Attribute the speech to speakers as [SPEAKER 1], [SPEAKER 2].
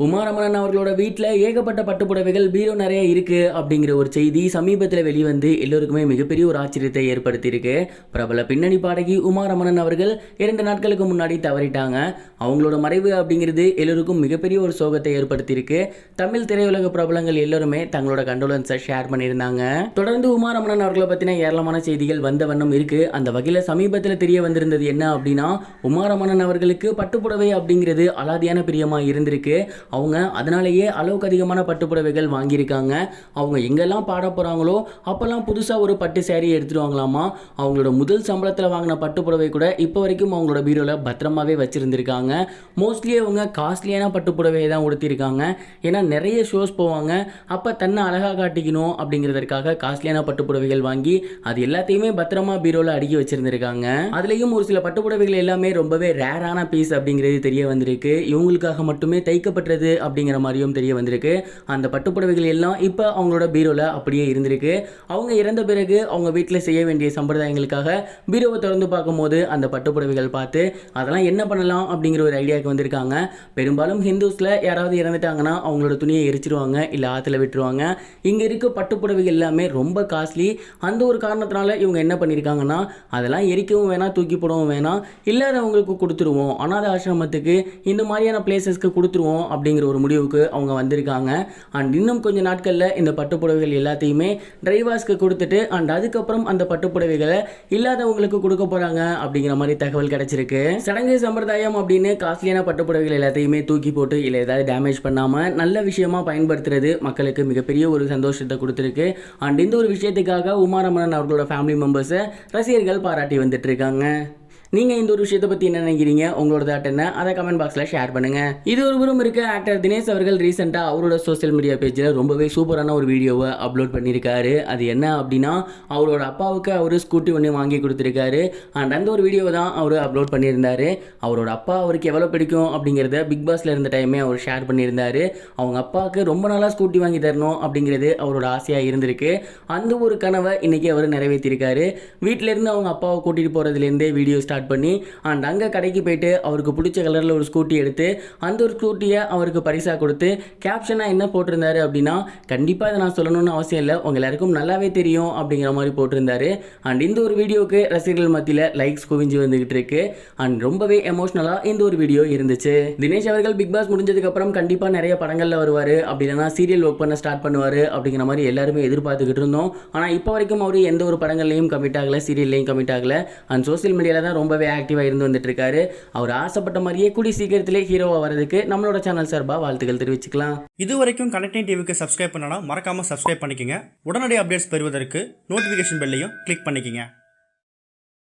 [SPEAKER 1] உமாரமணன் அவர்களோட வீட்டில் ஏகப்பட்ட பட்டுப்புடவைகள் பீரோ நிறைய இருக்கு அப்படிங்கிற ஒரு செய்தி சமீபத்தில் வெளிவந்து எல்லோருக்குமே மிகப்பெரிய ஒரு ஆச்சரியத்தை ஏற்படுத்தியிருக்கு. பிரபல பின்னணி பாடகி உமாரமணன் அவர்கள் 2 நாட்களுக்கு முன்னாடி தவறிட்டாங்க. அவங்களோட மறைவு அப்படிங்கிறது எல்லோருக்கும் மிகப்பெரிய ஒரு சோகத்தை ஏற்படுத்தியிருக்கு. தமிழ் திரையுலக பிரபலங்கள் எல்லோருமே தங்களோட கண்டோலன்ஸை ஷேர் பண்ணியிருந்தாங்க. தொடர்ந்து உமாரமணன் அவர்களை பற்றின ஏராளமான செய்திகள் வந்த வண்ணம் இருக்கு. அந்த வகையில் சமீபத்தில் தெரிய வந்திருந்தது என்ன அப்படின்னா, உமாரமணன் அவர்களுக்கு பட்டுப்புடவை அப்படிங்கிறது அலாதியான பிரியமா இருந்திருக்கு. அவங்க அதனாலேயே அளவுக்கு அதிகமான பட்டுப்புடவைகள் வாங்கியிருக்காங்க. அவங்க எங்கெல்லாம் பாட போகிறாங்களோ அப்போல்லாம் புதுசாக ஒரு பட்டு சேரீ எடுத்துருவாங்களாமா. அவங்களோட முதல் சம்பளத்தில் வாங்கின பட்டுப்புடவை கூட இப்போ வரைக்கும் அவங்களோட பீரோவில் பத்திரமாவே வச்சுருந்துருக்காங்க. மோஸ்ட்லி அவங்க காஸ்ட்லியான பட்டுப்புடவையை தான் உடுத்திருக்காங்க. ஏன்னா நிறைய ஷோஸ் போவாங்க. அப்போ தன்னை அழகாக காட்டிக்கணும் அப்படிங்கிறதுக்காக காஸ்ட்லியான பட்டுப்புடவைகள் வாங்கி அது எல்லாத்தையுமே பத்திரமா பீரோவில் அடுக்கி வச்சுருந்துருக்காங்க. அதுலேயும் ஒரு சில பட்டுப்புடவைகள் எல்லாமே ரொம்பவே ரேரான பீஸ் அப்படிங்கிறது தெரிய வந்திருக்கு. இவங்களுக்காக மட்டுமே தைக்கப்பட்ட அப்படிங்கிற மாதிரியும் தெரிய வந்திருக்கு. அந்த பட்டுப்புடவைகள் எல்லாம் இப்போ அவங்களோட பீரோல அப்படியே இருந்திருக்கு. அவங்க இறந்த பிறகு அவங்க வீட்டில் செய்ய வேண்டிய சம்பிரதாயங்களுக்காக பீரோவை திறந்து பார்க்கும்போது அந்த பட்டுப்புடவைகள் பார்த்து அதெல்லாம் என்ன பண்ணலாம் அப்படிங்கிற ஒரு ஐடியாவுக்கு வந்திருக்காங்க. பெரும்பாலும் ஹிந்துஸ்ல யாராவது இறந்துட்டாங்கன்னா அவங்களோட துணியை எரிச்சிருவாங்க, இல்லை ஆற்றுல விட்டுருவாங்க. இங்கே இருக்க பட்டுப்புடவைகள் எல்லாமே ரொம்ப காஸ்ட்லி. அந்த ஒரு காரணத்தினால இவங்க என்ன பண்ணியிருக்காங்கன்னா, அதெல்லாம் எரிக்கவும் வேணாம், தூக்கி போடவும் வேணாம், இல்லாதவங்களுக்கு கொடுத்துருவோம், அனாதை ஆசிரமத்துக்கு இந்த மாதிரியான பிளேசஸ்க்கு கொடுத்துருவோம் அப்படிங்கிற ஒரு முடிவுக்கு அவங்க வந்திருக்காங்க. அண்ட் இன்னும் கொஞ்ச நாட்களில் இந்த பட்டுப்புடவைகள் எல்லாத்தையுமே டிரைவர்ஸ்க்கு கொடுத்துட்டு அண்ட் அதுக்கப்புறம் அந்த பட்டுப்புடவைகளை இல்லாதவங்களுக்கு கொடுக்க போகிறாங்க அப்படிங்கிற மாதிரி தகவல் கிடைச்சிருக்கு. சடங்கு சம்பிரதாயம் அப்படின்னு காஸ்ட்லியான பட்டுப்புடவைகள் எல்லாத்தையுமே தூக்கி போட்டு இல்லை ஏதாவது டேமேஜ் பண்ணாமல் நல்ல விஷயமா பயன்படுத்துறது மக்களுக்கு மிகப்பெரிய ஒரு சந்தோஷத்தை கொடுத்துருக்கு. அண்ட் இந்த ஒரு விஷயத்துக்காக உமாரமணன் அவர்களோட ஃபேமிலி மெம்பர்ஸை ரசிகர்கள் பாராட்டி வந்துட்டு இருக்காங்க. நீங்கள் இந்த ஒரு விஷயத்தை பற்றி என்ன நினைக்கிறீங்க? உங்களோட தாட் என்ன? அதை கமெண்ட் பாக்ஸில் ஷேர் பண்ணுங்கள். இது ஒரு புறம் இருக்க ஆக்டர் தினேஷ் அவர்கள் ரீசெண்டாக அவரோட சோஷியல் மீடியா பேஜில் ரொம்பவே சூப்பரான ஒரு வீடியோவை அப்லோட் பண்ணியிருக்காரு. அது என்ன அப்படின்னா, அவரோட அப்பாவுக்கு அவர் ஸ்கூட்டி ஒன்று வாங்கி கொடுத்துருக்காரு. அண்ட் அந்த ஒரு வீடியோவை தான் அவர் அப்லோட் பண்ணியிருந்தார். அவரோட அப்பா அவருக்கு எவ்வளோ பிடிக்கும் அப்படிங்கிறத பிக் பாஸில் இருந்த டைமே அவர் ஷேர் பண்ணியிருந்தார். அவங்க அப்பாவுக்கு ரொம்ப நாளாக ஸ்கூட்டி வாங்கி தரணும் அப்படிங்கிறது அவரோட ஆசையாக இருந்திருக்கு. அந்த ஒரு கனவை இன்றைக்கி அவர் நிறைவேற்றியிருக்காரு. வீட்டிலேருந்து அவங்க அப்பாவை கூட்டிகிட்டு போகிறதுலேருந்தே வீடியோ ஸ்டார்ட் பண்ணி அண்ட் அங்கே கடைக்கு போயிட்டு அவருக்கு பிடிச்ச கலரில் ஒரு ஸ்கூட்டி எடுத்து அந்த ஒரு ஸ்கூட்டியை அவருக்கு பரிசாக கொடுத்து கேப்ஷனாக என்ன போட்டிருந்தாரு அப்படின்னா, கண்டிப்பாக இதை நான் சொல்லணும்னு அவசியம் இல்லை, உங்கள் எல்லாருக்கும் நல்லாவே தெரியும் அப்படிங்கிற மாதிரி போட்டிருந்தாரு. அண்ட் இந்த ஒரு வீடியோவுக்கு ரசிகர்கள் மத்தியில் லைக்ஸ் குவிஞ்சு வந்துகிட்டு இருக்கு. அண்ட் ரொம்பவே எமோஷ்னலாக இந்த ஒரு வீடியோ இருந்துச்சு. தினேஷ் அவர்கள் பிக் பாஸ் முடிஞ்சதுக்கப்புறம் கண்டிப்பாக நிறைய படங்களில் வருவார், அப்படி இல்லைனா சீரியல் ஒர்க் பண்ண ஸ்டார்ட் பண்ணுவார் அப்படிங்கிற மாதிரி எல்லாருமே எதிர்பார்த்துக்கிட்டு இருந்தோம். ஆனால் இப்போ வரைக்கும் அவர் எந்த ஒரு படங்கள்லையும் கமிட் ஆகலை, சீரியல்லையும் கமிட் ஆகலை. அண்ட் சோசியல் மீடியாவில் தான் ரொம்பவே ஆக்டிவாக இருந்து வந்துட்டு இருக்காரு. அவர் ஆசைப்பட்ட மாதிரியே கூடி சீக்கிரத்திலே ஹீரோவா வரதுக்கு நம்மளோட சேனல் சார்பாக வாழ்த்துக்கள் தெரிவிச்சுக்கலாம்.
[SPEAKER 2] இதுவரைக்கும் கனெக்டிங் டிவிக்கு சப்ஸ்கிரைப் பண்ணனா மறக்காம சப்ஸ்கிரைப் பண்ணிக்கங்க. உடனடி அப்டேட்ஸ் பெறுவதற்கு நோட்டிஃபிகேஷன் பெல்லையும் கிளிக் பண்ணிக்கங்க.